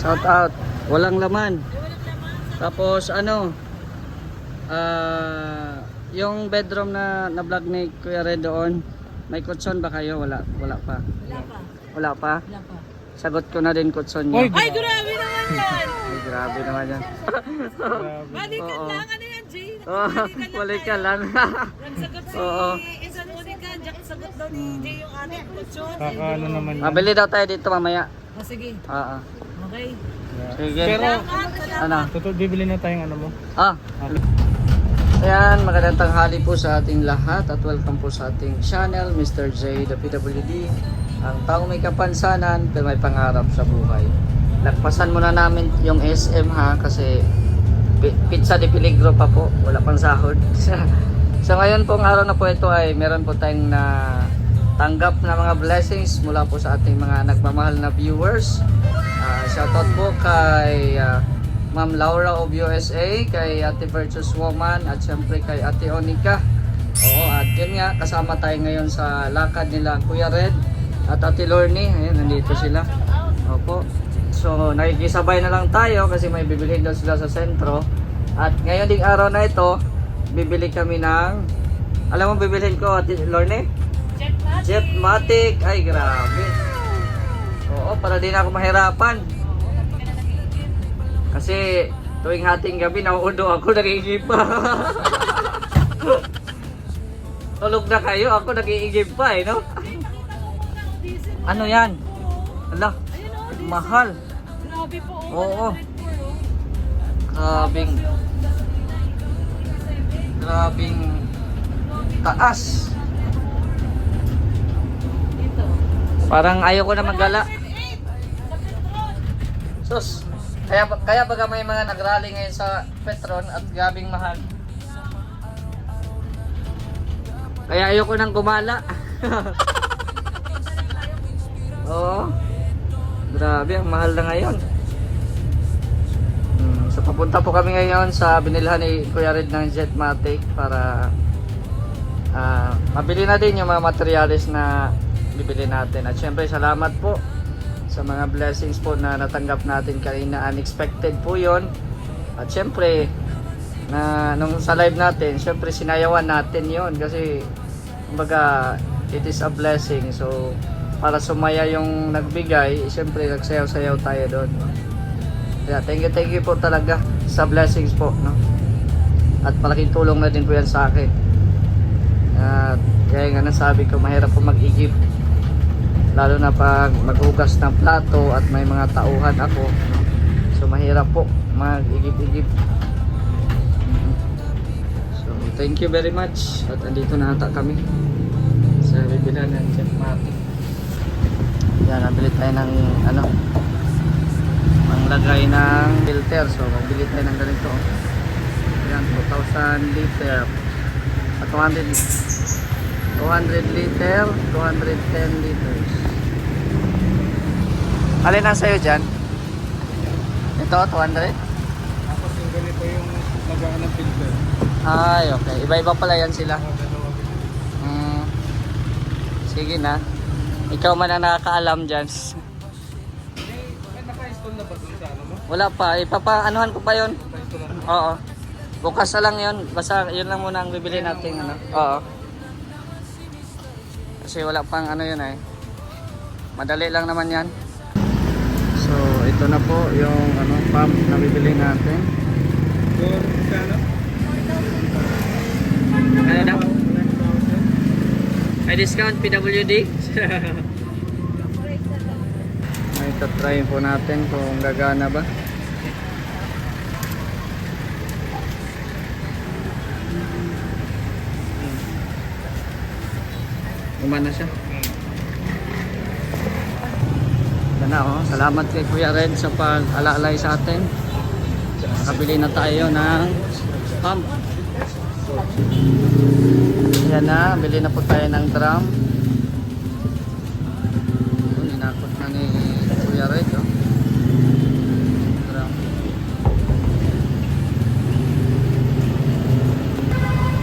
Shout out. Walang laman. Tapos ano, yung bedroom na vlog ni Kuya Red doon, may kutson ba kayo? Wala pa. Wala pa. Wala pa? Wala pa. Sagot ko na din kutson niyo. Ay, grabe naman yan! Ay, grabe naman yan. Balikan Oo. lang, ano yan, Jay? Oh, balik ka lang. Nagsagot si Oo. Isan Monica, Jack, sagot daw ni Jay yung ating kutsyon. Ano naman yan? Mabili daw tayo dito mamaya. Sige, Oo. okay. Sige. Pero, Ano? totoo, bibili na tayong ano mo? Ah. Ayan, magandang tanghali po sa ating lahat at welcome po sa ating channel, Mr. J, the PWD. Ang taong may kapansanan pero may pangarap sa buhay. Lagpasan muna namin yung SM ha kasi pizza de peligro pa po, wala pang sahod. So ngayon pong araw na po ito ay meron po tayong na tanggap na mga blessings mula po sa ating mga nagmamahal na viewers. Shoutout po kay Ma'am Laura of USA, kay Ate Virtuous Woman at syempre kay Ate Onika. Oo, at yun nga, kasama tayo ngayon sa lakad nila Kuya Red at Ate Lorne. Ayun, nandito sila. Opo. So, nakikisabay na lang tayo kasi may bibilhin daw sila sa sentro. At ngayon ding araw na ito, bibili kami ng, alam mo bibilhin ko Ate Lorne? Jetmatic. Ay, grabe. Oo, para di na ako mahirapan. Kasi tuwing hating gabi, nauudo ako, nag-iigib pa. Tulog na kayo, ako nag-iigib pa eh, no? Ano yan? Ala, mahal. Grabe po. Oo. Grabing taas. Parang ayaw ko na maggala. Sus, kaya baga may mga nagrally ngayon sa Petron at grabing mahal. Kaya ayaw ko nang gumala. Oo. Grabe, ang mahal na ngayon. So papunta po kami ngayon sa binilhan ni Kuya Red ng Jetmatic para mabili na din yung mga materials na bibili natin. At syempre salamat po sa mga blessings po na natanggap natin kanina. Unexpected po yon. At syempre nung sa live natin, syempre sinayawan natin yon kasi kumbaga it is a blessing. So para sumaya yung nagbigay, syempre nagsayaw-sayaw tayo doon. Kaya thank you po talaga sa blessings po, no? At malaking tulong na din po yan sa akin. At kaya nga nasabi ko, mahirap po mag-igib. Lalo na pag maghugas ng plato at may mga tauhan ako, no? So mahirap po mag-igib-igib. So thank you very much. At andito na ata kami sa bibilan ng Jetmatic. Yan, nabili tayo ng ano, manglagay ng filter. So magbili tayo ng ganito. Yan, 2,000 liter at 200 liter, 210 liters. Alin ang sa'yo dyan? Ito, 200? Tapos yung ganito yung lagaan ng filter. Ay, okay. Iba-iba pala yan sila. Sige na. Ikaw man ang nakakaalam dyan. Naka-install na ba dun sa ano mo? Wala pa. Ipapa-anuhan ko pa yun. Naka-install na. Oo. Bukas na lang yun. Basta yun lang muna ang bibili natin. Ano? Oo. Kasi wala pang ano yun eh. Madali lang naman yan. So ito na po yung ano, pump na bibili natin. Kano? Ano daw? May discount PWD? May tatry po natin kung gagana ba. Umana siya. Ito na oh. Salamat kay Kuya Red sa pag-alalay sa atin. Nakabili na tayo ng pump. Yan na, bili na po tayo ng drum. Ninakot na ni Kuya Red oh. Drum.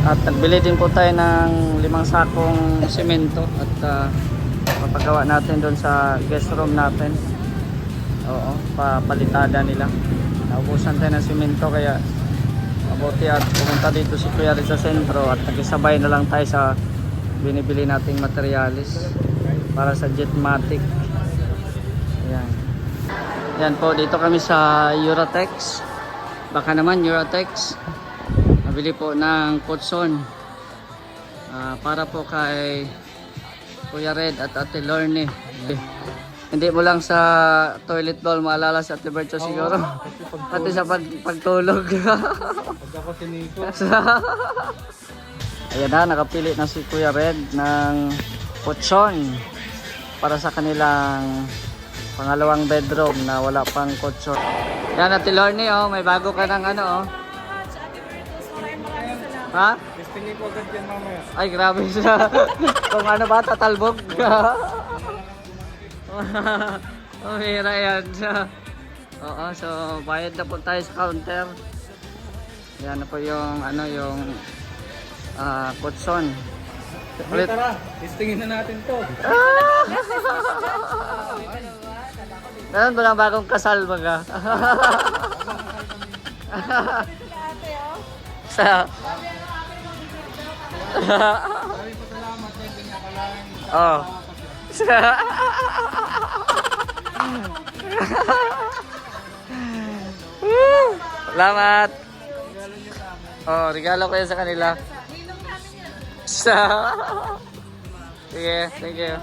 At nagbili din po tayo ng 5 sakong semento at papagawa natin doon sa guest room natin. Oo, papalitada nila. Naubusan tayo ng simento kaya mabuti at pumunta dito si Kuya Red sa sentro at nakisabay na lang tayo sa binibili nating materialis para sa Jetmatic. Ayan. Ayan po, dito kami sa Euratex. Baka naman Euratex. Nabili po ng Kutson. Para po kay Kuya Red at Ate Lorne. Hindi mo lang sa toilet bowl maalala si Ate Bercho siguro. Pati sa pagtulog. Pag ako siniko. Ayan na, nakapili na si Kuya Red ng Kutson para sa kanilang pangalawang bedroom na wala pang kutson. Yan, Ate Lorne, oh, may bago ka ng ano, oh. Sa Ate Bertus, maraming salamat. Ha? Testingin ko agad yan mamaya. Ay, grabe siya. Kung ano ba, tatalbog. Mahira yan siya. Oo, so bayad na po tayo sa counter. Yan na po yung ano, yung kutson. Ulit. Tara, testingin na natin to. Meron ba ng bagong kasal baga? Ate, oh. Sa Maraming pasalamat din din akalain. oh. Salamat. Oh, regalo ko yan sa kanila. Ninong namin yan. Sige, thank you.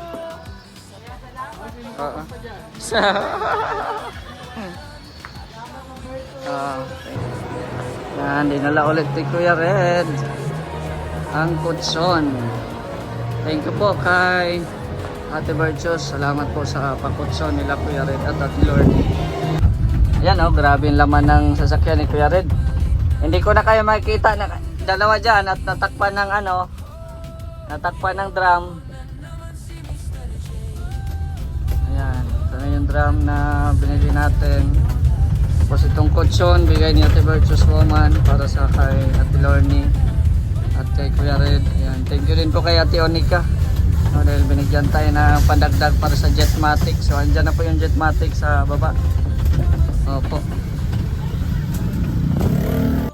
Oo. Yan, dinala ulit ni Kuya Red ang kutson. Thank you po kay Ate Berchos. Salamat po sa pakutson nila Kuya Red at Ate Lord. Ayan oh, grabe yung laman ng sasakyan ni Kuya Red. Hindi ko na kayo makikita na dalawa dyan at natakpan ng ano, natakpan ng drum. Ayan, ito na yung drum na binili natin. Tapos itong kutson, bigay ni Ate Berchos Woman para sa kay Ate Lorne at kay Kuya Red. Ayan, thank you rin po kay Ate Onika. No, dahil binigyan tayo ng pandagdag para sa Jetmatic. So andyan na po yung Jetmatic sa baba. Opo.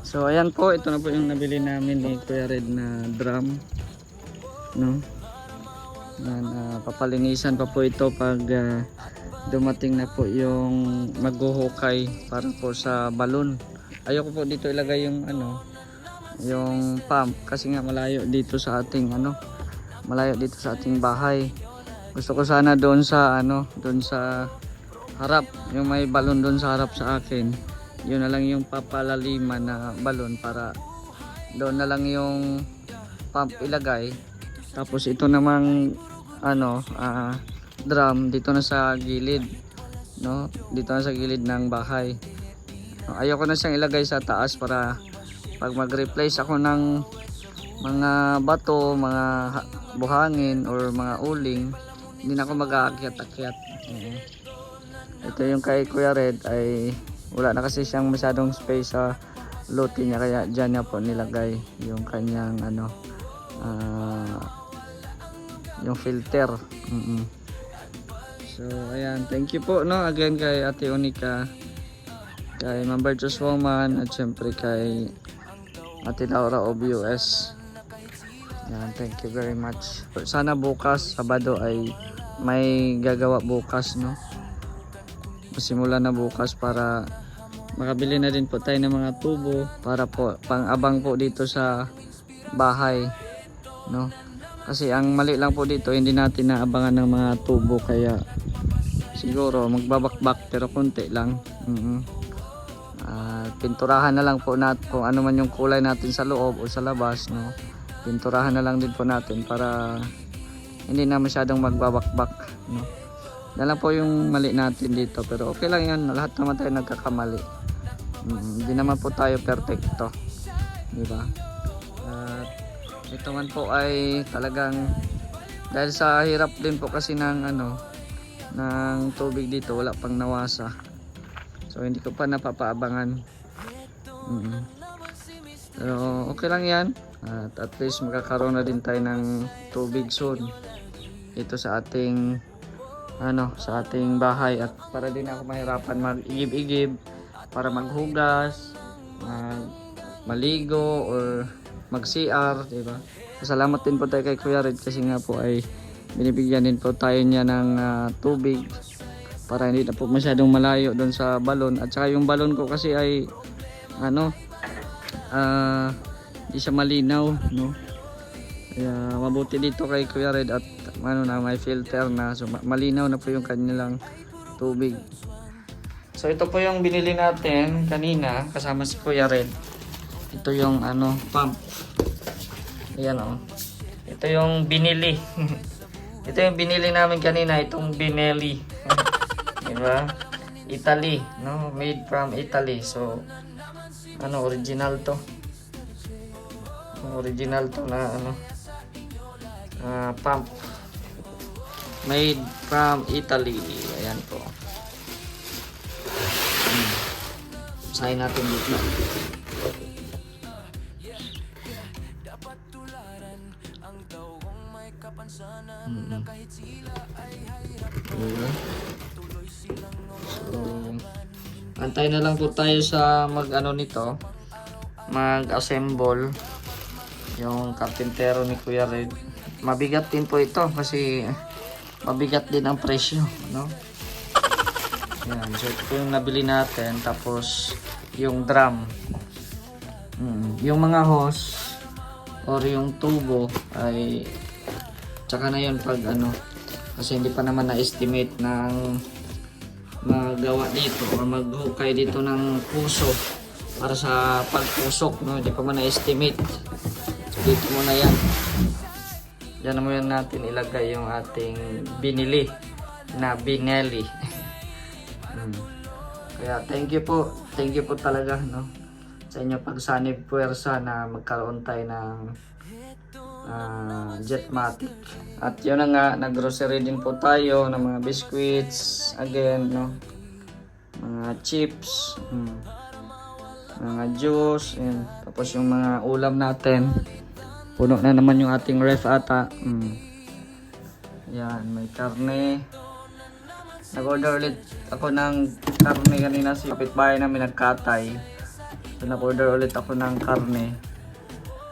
So ayan po, ito na po yung nabili namin ni Kuya Red na drum. No? Yan, papalinisan pa po ito pag dumating na po yung maghuhukay para po sa balon. Ayoko po dito ilagay yung ano, yung pump kasi nga malayo dito sa ating ano, malayo dito sa ating bahay. Gusto ko sana doon sa ano, doon sa harap, yung may balon doon sa harap sa akin. Yun na lang yung papalaliman na balon para doon na lang yung pump ilagay. Tapos ito namang ano, drum dito na sa gilid, no? Dito na sa gilid ng bahay. Ayoko na siyang ilagay sa taas para pag mag-replace ako ng mga bato, mga buhangin or mga uling, hindi na ako mag-aakyat-akyat. Ito yung kay Kuya Red ay wala na kasi siyang masyadong space sa lote niya kaya dyan niya po nilagay yung kanyang ano, yung filter. So ayan, thank you po no again kay Ate Onika, kay Ma'am Berchos Woman at syempre kay Ate Laura of US. Yan, thank you very much. Sana bukas Sabado ay may gagawa bukas no. Simula na bukas para makabili na din po tayo ng mga tubo para po pang-abang po dito sa bahay no. Kasi ang mali lang po dito, hindi natin naabangan ng mga tubo kaya siguro magbabakbak pero konti lang. Pinturahan na lang po natin kung ano man yung kulay natin sa loob o sa labas no. Pinturahan na lang din po natin para hindi na masyadong magbabakbak no. Yan lang po yung mali natin dito pero okay lang yan, lahat naman tayo nagkakamali. Hindi naman po tayo perfecto, di ba? At ito man po ay talagang dahil sa hirap din po kasi ng ano, ng tubig dito, wala pang nawasa. So hindi ko pa napapaabangan. Pero okay lang yan. At least magkakaroon na din tayo ng tubig soon dito sa ating sa ating bahay at para din ako mahirapan mag-igib-igib para maghugas, maligo or mag-CR, diba? Salamat din po tayo kay Kuya Red kasi nga po ay binibigyan din po tayo niya ng tubig para hindi na po masyadong malayo doon sa balon. At saka yung balon ko kasi ay hindi siya malinaw, no? Kaya mabuti dito kay Kuya Red at may filter na, so malinaw na po yung kanilang tubig. So ito po yung binili natin kanina kasama si Kuya Red. Ito yung pump. Ayan o. Ito yung binili. Ito yung binili namin kanina, itong Benelli. Diba? Italy, no? Made from Italy. So original to. Original to na pump. Made from Italy. Ayan po. Usahin natin dito. So, antay na lang po tayo sa mag-assemble yung karpintero ni Kuya Red. Mabigat din po ito kasi mabigat din ang presyo, no? Yan, so ito yung nabili natin, tapos yung drum, yung mga hose or yung tubo ay tsaka na yun pag kasi hindi pa naman na-estimate ng magawa dito o maghukay dito ng puso para sa pagpusok, no? Hindi pa man na-estimate. So dito muna yan. Diyan naman natin ilagay yung ating binili na Benelli. Kaya thank you po talaga, no, sa inyo pagsanib puwersa na magkaroon tayo ng Jetmatic. At yun na nga, naggrocery din po tayo ng mga biscuits again, no, mga chips, mga juice, and tapos yung mga ulam natin. Puno na naman yung ating ref ata. Yan, may karne. Nag-order ulit ako ng karne kanina, si kapitbahay namin nagkatay. So nag-order ulit ako ng karne.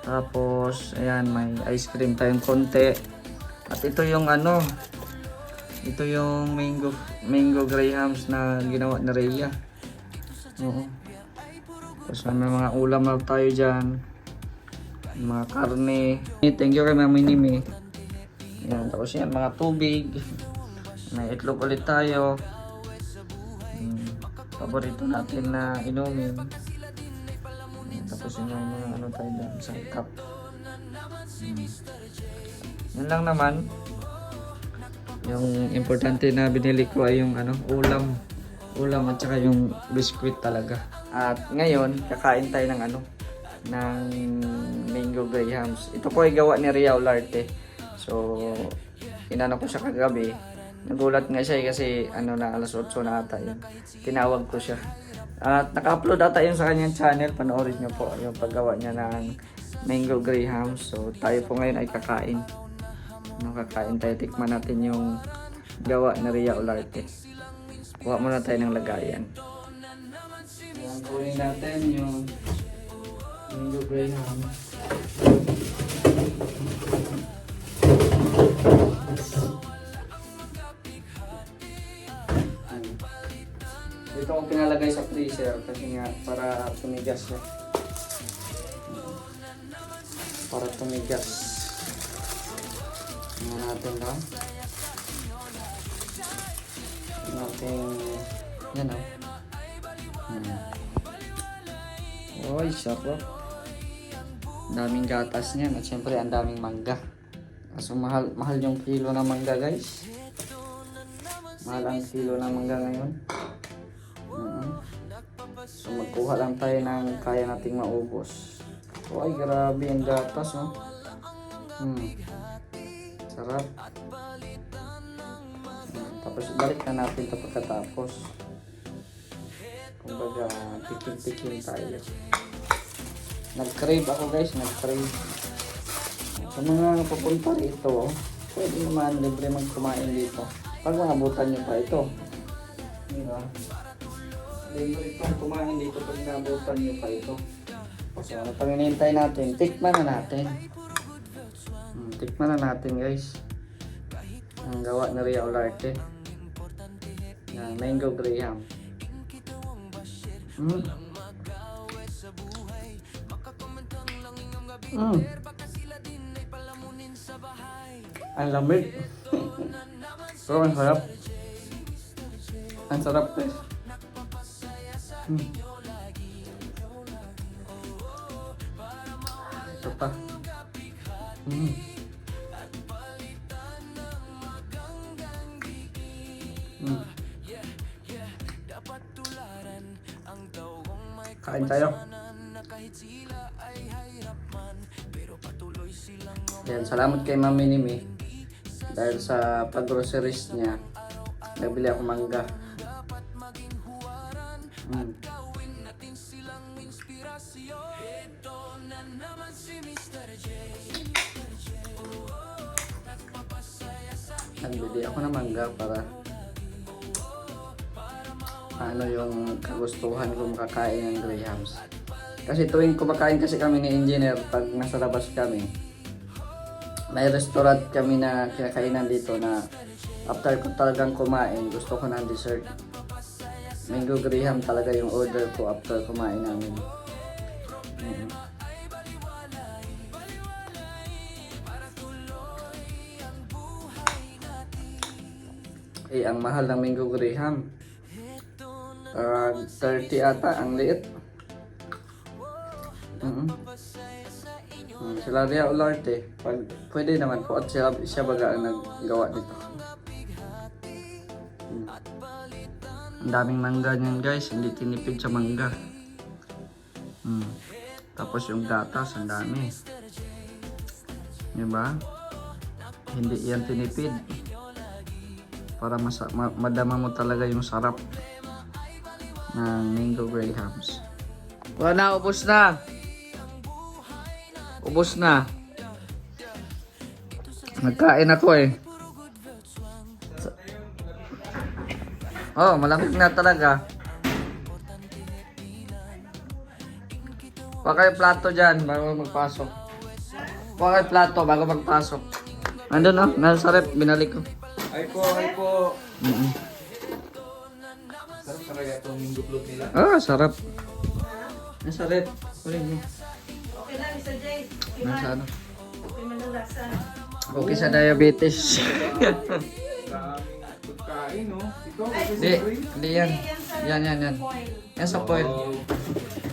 Tapos ayan, may ice cream tayong konti. At ito yung ito yung mango grahams na ginawa ni Rhea. Oo. Tapos may mga ulam na tayo dyan, mga karne. Thank you kay Mami Nimi. Ayan, tapos yan, mga tubig. May itlog ulit tayo. Paborito natin na inumin. Ayan, tapos yun yung mga tayo dyan, isang cup. Yan lang naman. Yung importante na binili ko ay yung ulam at saka yung biscuit talaga. At ngayon, kakain tayo ng ng mango grahams. Ito po ay gawa ni Rhea Olarte. So, inano ko siya kagabi. Nagulat nga siya kasi na alas 8 na ata yun. Tinawag ko siya. At naka-upload ata yun sa kanyang channel. Panoorin nyo po yung paggawa niya ng mango grahams. So, tayo po ngayon ay kakain. Kakain tayo. Tikman natin yung gawa ni Rhea Olarte. Kuha muna tayo ng lagayan. Ayan, kunin natin yung mango grahams. Ito ko pinalagay sa freezer kasi nga para tumigas siya. Para tumigas. Tingnan natin ba? Yan o. Oy, sarap. Daming gatas niyan at syempre ang daming mangga. Kaso mahal yung kilo ng mangga, guys. Mahal ang kilo ng mangga ngayon. So magkuha lang tayo ng kaya nating maubos. So, ay grabe ang gatas, oh. Sarap. Tapos balik na natin ito pagkatapos. Kumbaga tikim-tikim tayo. Nag-crave ako, guys, nag-crave. Sa mga papunta rito, pwede naman libre magkumain dito. Pag maabutan nyo pa ito. Diba? Libre itong kumain dito pag naabutan nyo pa ito. So, ano pang hinihintay natin? Tikman na natin. Tikman na natin guys. Ang gawa na Ria Olarte. Na Mango Graham. Mm. Mm. Ang lamig. Pero ang sarap. Ang sarap guys. Mm. Ito pa. Mm. Mm. Kain tayo. Yan, salamat kay Mami Nimi. Dahil sa pag-groceries niya, nabili ako mangga. Mm. Nagbili ako ng mangga para ano yung kagustuhan ko makakain ng Grahams. Kasi tuwing kumakain kasi kami ni Engineer pag nasa labas kami, may restaurant kami na kinakainan dito na after ko talagang kumain, gusto ko ng dessert. Mango Graham talaga yung order ko after kumain namin. Eh, ang mahal ng Mango Graham. 30 ata, ang liit. Sila Ria Olarte, pwede naman po at siya baga ang naggawa dito. Ang daming mangga niyan guys, hindi tinipid sa mangga. Tapos yung gatas, ang dami. Diba? Hindi yan tinipid. Para madama mo talaga yung sarap ng Mango Grahams. Wala, ubos na. Ubos na. Nagkain ako eh. Oh, malamig na talaga. Kuha kayo plato dyan bago magpasok. Kuha kayo plato bago magpasok. Nandun oh, nasa rep, binalik ko. Ay po. Sarap talaga itong mango float nila. Ah, sarap. Nasa rep. Kunin mo. Okay lang, Mr. J. Nasa ano? Okay man ang lasa. Okay sa diabetes. Daming pagkain, no? Ito, kasi Hindi, hindi yan. Yan. Yan sa foil.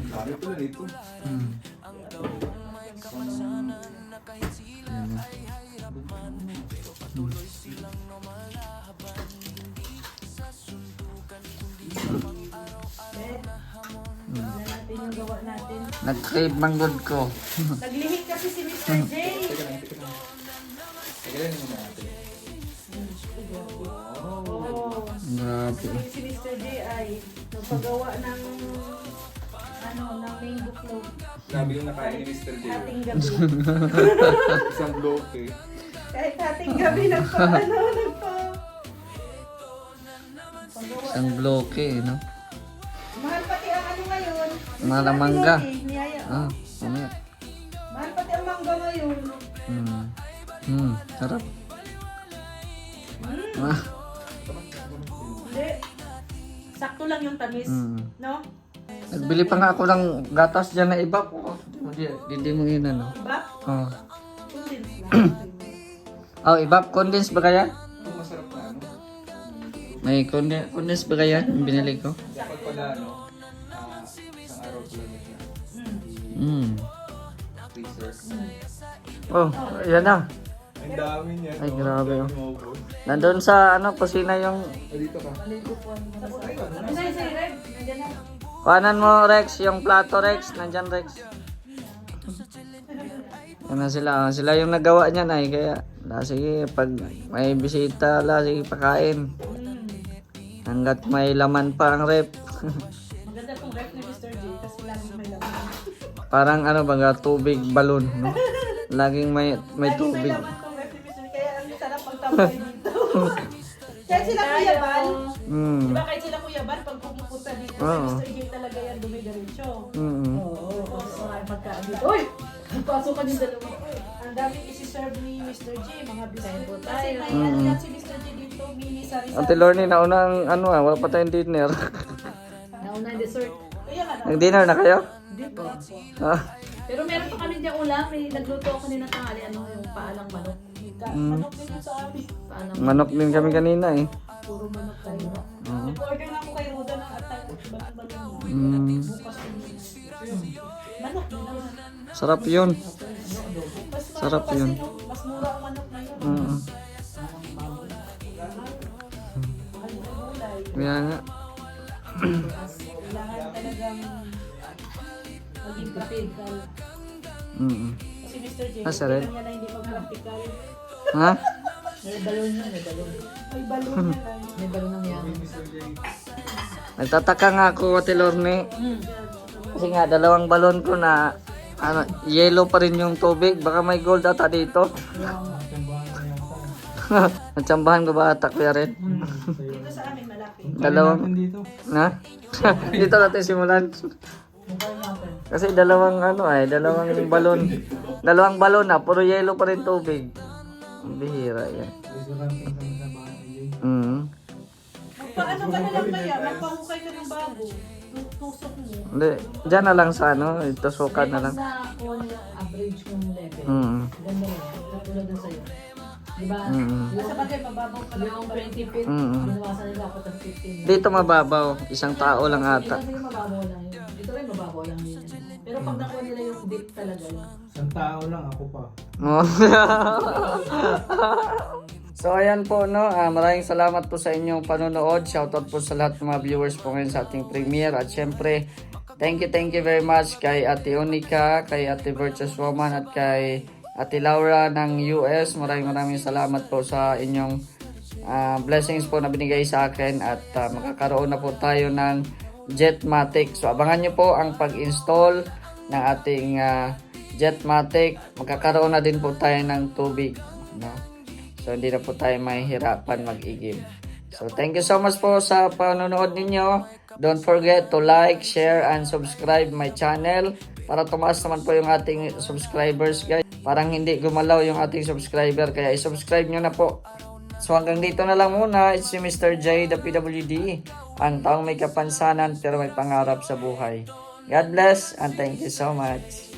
Dami pala nito. Natin yung gawa natin. Nag-crave manggod ko. Naglihit kasi si Mr. J. Teka lang. Teka lang natin. Oo. Grabe. Si Mr. J ay nagpagawa ng ng mango float. Grabe yung nakain ni Mr. J. Ating gabi. Isang bloke eh. Kahit ating gabi nagpagawa. Isang bloke, no? Mahal pati ang ano ngayon. Mahal ang mangga. Niyaya. Ah, mamaya. Mahal pati ang mangga ngayon. Sarap. Ah, Hindi. Sakto lang yung tamis. No? nagbili pa nga ako ng gatas dyan na iba po. Hindi mo yun ano. Diba? Oh. Condense lang. Oh, iba. Condense ba kaya? Ito masarap na ano. May condense ba kaya? Yung binili ko. Dapat pala ano, isang araw ko lang ito. Freezer. Oh, yan na. Ang dami niya. Ay, grabe, oh. Maubos. Nandun sa ano, kusina yung... Dito ka. Ano na yung Red? Nandiyan na. Kuhanan mo, Rex, yung plato, Rex. Nandyan, Rex. Yan na sila. Oh. Sila yung nagawa niyan ay. Kaya, sige, pag may bisita, sige, pakain. Hanggat may laman pa ang rep. Maganda tong ref ni Mr. J kasi laging may laman. Parang ano, baga tubig balon, no? Laging may Laging may tubig. laman tong ref ni Mr. J kaya ang sarap pagtambay dito. Kaya sila Kuya Bal, Mm. diba kahit sila Kuya Bal, pag pumupunta dito, Oo. Mr. J talaga yan dumidiretso. Mm. Oo, mga pagkaan dito. Uy! Pasok ka din dalawa. Ang daming isi-serve ni Mr. J, mga biscuit. Kasi may ano yan si Mr. J dito, mini sari-sari. Ate Lorne, nauna ang ano wala pa tayong dinner. Nauna yung dessert. Kaya nga, Nag-dinner na kayo? Hindi pa. Ah. Pero meron pa kami dyan ulam. May nagluto ako kanina tanghali. Ano yung paalang manok. Manok din yun sa amin. Paalang Manok din kami kanina eh. Puro manok tayo. Nag-order nga ako kay Ruda ng atay. Balong-balong. Mm. Bukas din. Manok din naman. Sarap yun. Mas Sarap kasi, yun. no? Mas mura ang manok na yun. Mm. Mahal yung gulay. Kaya nga. Kailangan talagang maging practical. Mm. Kasi Mr. J, Ah, sir, niya na hindi mag-practical. Ha? May balon na, may balon. May balon na lang. May balon ng yan. Nagtataka nga ako, Ate Lorne. Kasi nga, dalawang balon ko na ano, yellow pa rin yung tubig. Baka may gold ata dito. Natsambahan ko ba ata, Kuya Red? Dito sa amin malaki. Dalawang, Dito. na? Dito natin simulan. Kasi dalawang ano dalawang balon. Dalawang balon na, puro yellow pa rin tubig. Ang bihira yan. Mm. Magpaano ka na lang kaya? Magpahukay ka ng bago. Tusok mo. Hindi, dyan na lang sa ano, ito sukat na lang. Sa on average yung level. Mm. Ganda yun. Katulad na sa'yo. Diba? Mm. Sa bagay, mababaw ka lang. Yung 20 feet, Mm. binawasan nila ako ng 15 na. Dito mababaw, isang tao lang Dito ata. kasi mababaw lang yun. Dito rin mababaw lang yun. Pero pag nakuha nila yung deep talaga yun. Isang tao lang, ako pa. Oh. So ayan po no, maraming salamat po sa inyong panonood. Shoutout po sa lahat ng mga viewers po ngayon sa ating premiere. At syempre, thank you very much kay Ate Onika, kay Ate Virtuous Woman at kay Ate Laura ng US. Maraming salamat po sa inyong blessings po na binigay sa akin. At makakaroon na po tayo ng Jetmatic. So abangan nyo po ang pag-install ng ating Jetmatic. Magkakaroon na din po tayo ng tubig, no? So hindi na po tayo mahihirapan mag-igib. So thank you so much po sa panonood ninyo. Don't forget to like, share, and subscribe my channel para tumaas naman po yung ating subscribers, guys. Parang hindi gumalaw yung ating subscriber, kaya i-subscribe nyo na po. So hanggang dito na lang muna. It's si Mr. J, the PWD, ang taong may kapansanan pero may pangarap sa buhay. God bless and thank you so much.